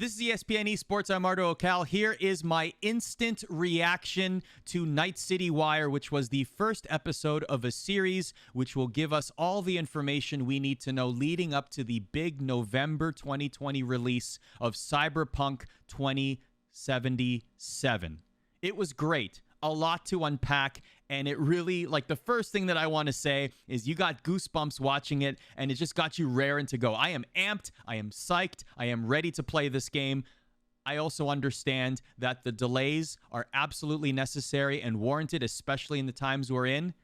This is ESPN Esports. I'm Arda Ocal. Here is my instant reaction to Night City Wire, which was the first episode of a series which will give us all the information we need to know leading up to the big November 2020 release of Cyberpunk 2077. It was great. A lot to unpack, and it really, like, the first thing that I want to say is you got goosebumps watching it, and it just got you raring to go. I am amped, I am psyched, I am ready to play this game. I also understand that the delays are absolutely necessary and warranted, especially in the times we're in.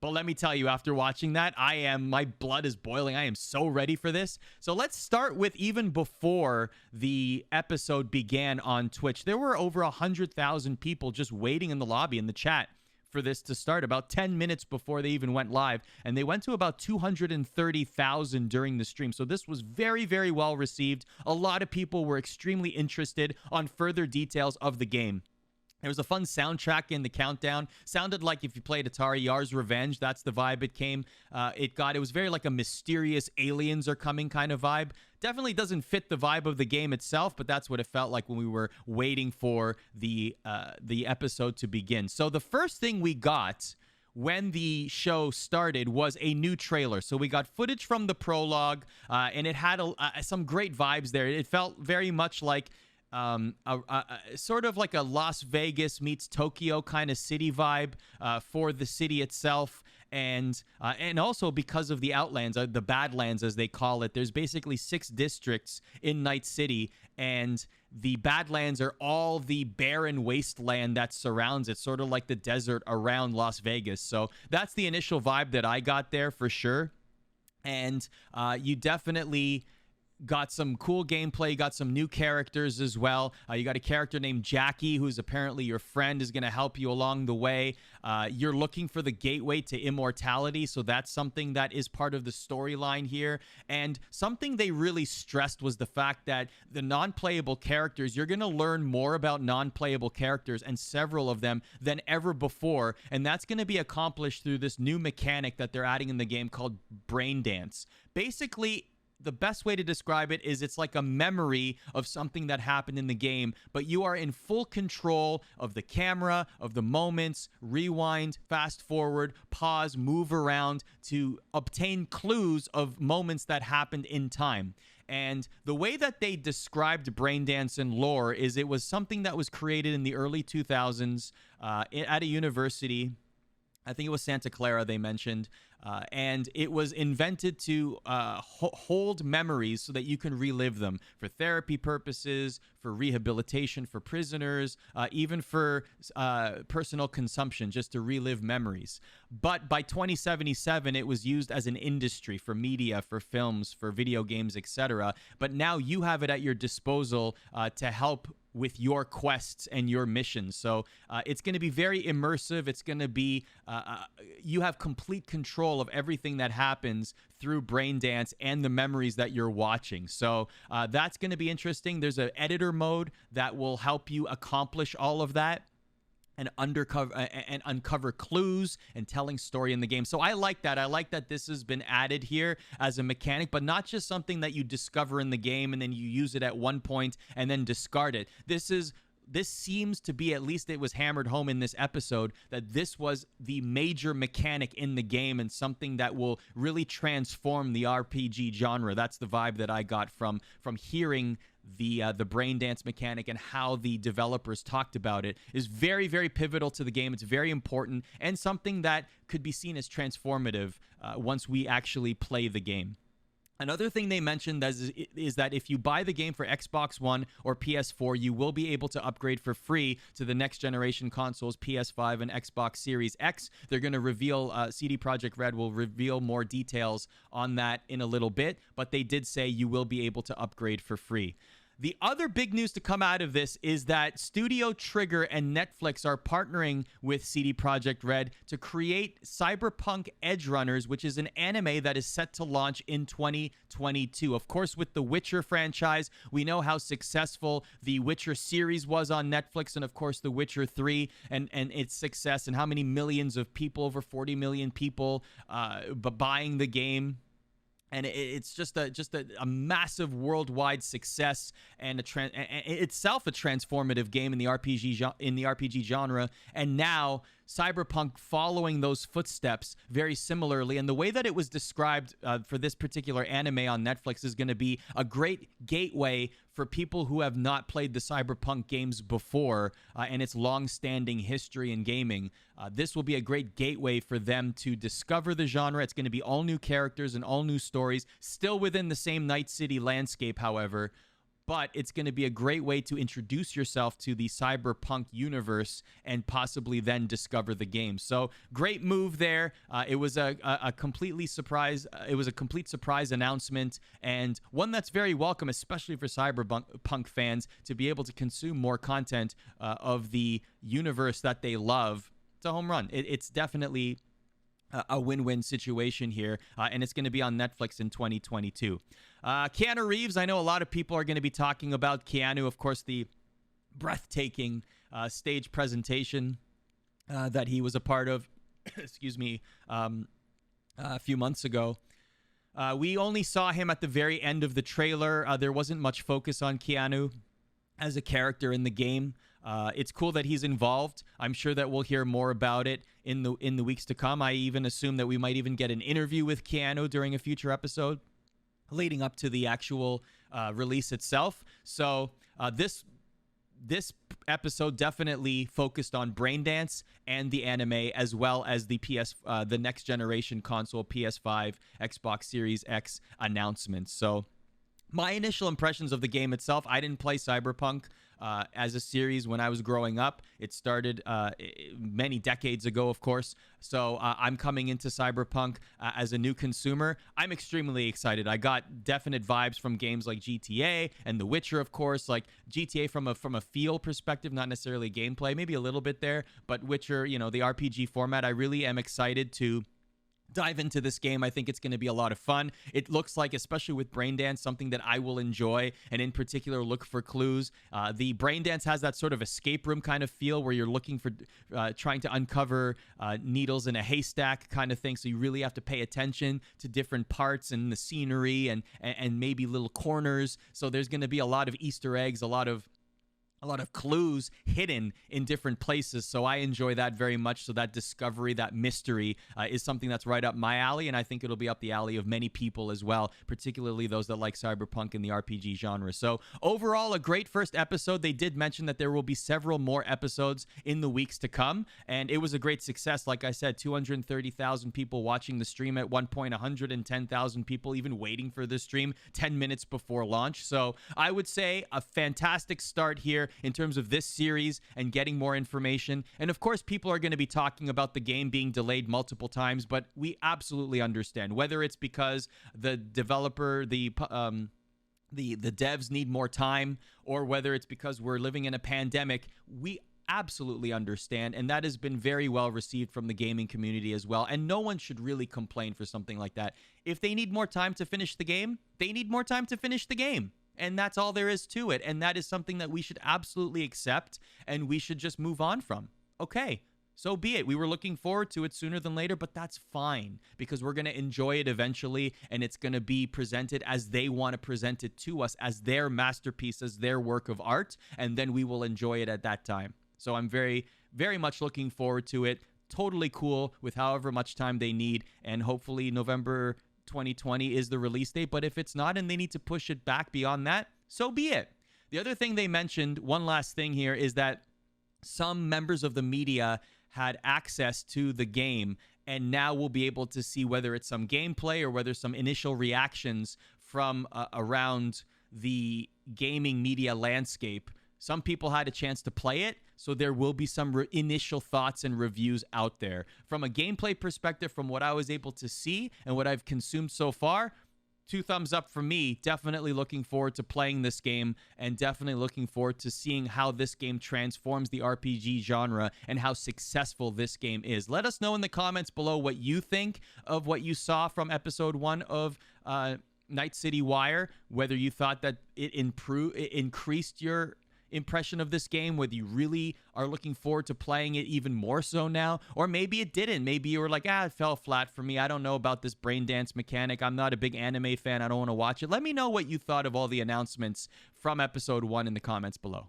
But let me tell you, after watching that, my blood is boiling. I am so ready for this. So let's start with even before the episode began on Twitch. There were over 100,000 people just waiting in the lobby, in the chat, for this to start about 10 minutes before they even went live. And they went to about 230,000 during the stream. So this was very, very well received. A lot of people were extremely interested on further details of the game. There was a fun soundtrack in the countdown. Sounded like if you played Atari, Yar's Revenge. That's the vibe it came. It was very like a mysterious aliens are coming kind of vibe. Definitely doesn't fit the vibe of the game itself, but that's what it felt like when we were waiting for the episode to begin. So the first thing we got when the show started was a new trailer. So we got footage from the prologue, and it had some great vibes there. It felt very much like sort of like a Las Vegas meets Tokyo kind of city vibe for the city itself. And also because of the Outlands, the Badlands as they call it, there's basically 6 districts in Night City, and the Badlands are all the barren wasteland that surrounds it, sort of like the desert around Las Vegas. So that's the initial vibe that I got there for sure. And you definitely got some cool gameplay, got some new characters as well. You got a character named Jackie, who's apparently your friend, is going to help you along the way. You're looking for the gateway to immortality, so that's something that is part of the storyline here. And something they really stressed was the fact that the non-playable characters, you're going to learn more about non-playable characters, and several of them, than ever before. And that's going to be accomplished through this new mechanic that they're adding in the game called Brain Dance. Basically, the best way to describe it is it's like a memory of something that happened in the game, but you are in full control of the camera, of the moments, rewind, fast forward, pause, move around to obtain clues of moments that happened in time. And the way that they described Brain Dance in lore is it was something that was created in the early 2000s at a university. I think it was Santa Clara, they mentioned. And it was invented to hold memories so that you can relive them for therapy purposes, for rehabilitation for prisoners, even for personal consumption, just to relive memories. But by 2077, it was used as an industry for media, for films, for video games, etc. But now you have it at your disposal to help with your quests and your missions. So it's going to be very immersive. It's going to be, you have complete control of everything that happens through Brain Dance and the memories that you're watching. So that's going to be interesting. There's an editor mode that will help you accomplish all of that and uncover clues and telling story in the game. So I like that. I like that this has been added here as a mechanic, but not just something that you discover in the game and then you use it at one point and then discard it. This seems to be, at least it was hammered home in this episode, that this was the major mechanic in the game and something that will really transform the RPG genre. That's the vibe that I got from hearing the Brain Dance mechanic and how the developers talked about it. Is very, very pivotal to the game. It's very important and something that could be seen as transformative once we actually play the game. Another thing they mentioned is that if you buy the game for Xbox One or PS4, you will be able to upgrade for free to the next generation consoles, PS5 and Xbox Series X. They're going to reveal, CD Projekt Red will reveal more details on that in a little bit, but they did say you will be able to upgrade for free. The other big news to come out of this is that Studio Trigger and Netflix are partnering with CD Projekt Red to create Cyberpunk EDGERUNNERS, which is an anime that is set to launch in 2022. Of course, with the Witcher franchise, we know how successful the Witcher series was on Netflix, and of course The Witcher 3 and its success, and how many millions of people, over 40 million people, buying the game. and it's just a massive worldwide success, and itself a transformative game in the RPG genre. And now Cyberpunk following those footsteps very similarly. And the way that it was described for this particular anime on Netflix is going to be a great gateway for people who have not played the Cyberpunk games before and its long-standing history in gaming. This will be a great gateway for them to discover the genre. It's going to be all new characters and all new stories, still within the same Night City landscape, however. But it's going to be a great way to introduce yourself to the Cyberpunk universe and possibly then discover the game. So great move there. It was a complete surprise announcement, and one that's very welcome, especially for Cyberpunk fans, to be able to consume more content of the universe that they love. It's a home run. It's definitely a win-win situation here, and it's going to be on Netflix in 2022. Keanu Reeves, I know a lot of people are going to be talking about Keanu, of course, the breathtaking stage presentation that he was a part of, excuse me, a few months ago. We only saw him at the very end of the trailer. There wasn't much focus on Keanu as a character in the game. It's cool that he's involved. I'm sure that we'll hear more about it in the weeks to come. I even assume that we might even get an interview with Keanu during a future episode leading up to the actual release itself. So this episode definitely focused on Braindance and the anime, as well as the the next generation console, PS5, Xbox Series X announcements. So my initial impressions of the game itself, I didn't play Cyberpunk as a series when I was growing up. It started many decades ago, of course. So I'm coming into Cyberpunk as a new consumer. I'm extremely excited. I got definite vibes from games like GTA and The Witcher, of course. Like GTA from a feel perspective, not necessarily gameplay, maybe a little bit there. But Witcher, you know, the RPG format, I really am excited to dive into this game. I think it's going to be a lot of fun. It looks like, especially with Braindance, something that I will enjoy, and in particular look for clues. The Braindance has that sort of escape room kind of feel where you're looking for trying to uncover needles in a haystack kind of thing, so you really have to pay attention to different parts and the scenery and maybe little corners. So there's going to be a lot of Easter eggs, a lot of clues hidden in different places. So I enjoy that very much. So that discovery, that mystery is something that's right up my alley, and I think it'll be up the alley of many people as well, particularly those that like Cyberpunk and the RPG genre. So overall, a great first episode. They did mention that there will be several more episodes in the weeks to come, and it was a great success. Like I said, 230,000 people watching the stream at one point, 110,000 people even waiting for the stream 10 minutes before launch. So I would say a fantastic start here in terms of this series and getting more information. And of course, people are going to be talking about the game being delayed multiple times, but we absolutely understand, whether it's because the developer, the devs need more time, or whether it's because we're living in a pandemic. We absolutely understand, and that has been very well received from the gaming community as well, and no one should really complain for something like that. If they need more time to finish the game, they need more time to finish the game. And that's all there is to it. And that is something that we should absolutely accept, and we should just move on from. Okay, so be it. We were looking forward to it sooner than later, but that's fine, because we're going to enjoy it eventually, and it's going to be presented as they want to present it to us, as their masterpiece, as their work of art, and then we will enjoy it at that time. So I'm very, very much looking forward to it. Totally cool with however much time they need, and hopefully November 2020 is the release date. But if it's not and they need to push it back beyond that, so be it. The other thing they mentioned, one last thing here, is that some members of the media had access to the game, and now we'll be able to see whether it's some gameplay or whether some initial reactions from around the gaming media landscape. Some people had a chance to play it, so there will be some initial thoughts and reviews out there. From a gameplay perspective, from what I was able to see and what I've consumed so far, 2 thumbs up from me. Definitely looking forward to playing this game, and definitely looking forward to seeing how this game transforms the RPG genre and how successful this game is. Let us know in the comments below what you think of what you saw from episode 1 of Night City Wire, whether you thought that it increased your impression of this game, whether you really are looking forward to playing it even more so now, or maybe it didn't. Maybe you were like, it fell flat for me. I don't know about this brain dance mechanic. I'm not a big anime fan. I don't want to watch it. Let me know what you thought of all the announcements from episode 1 in the comments below.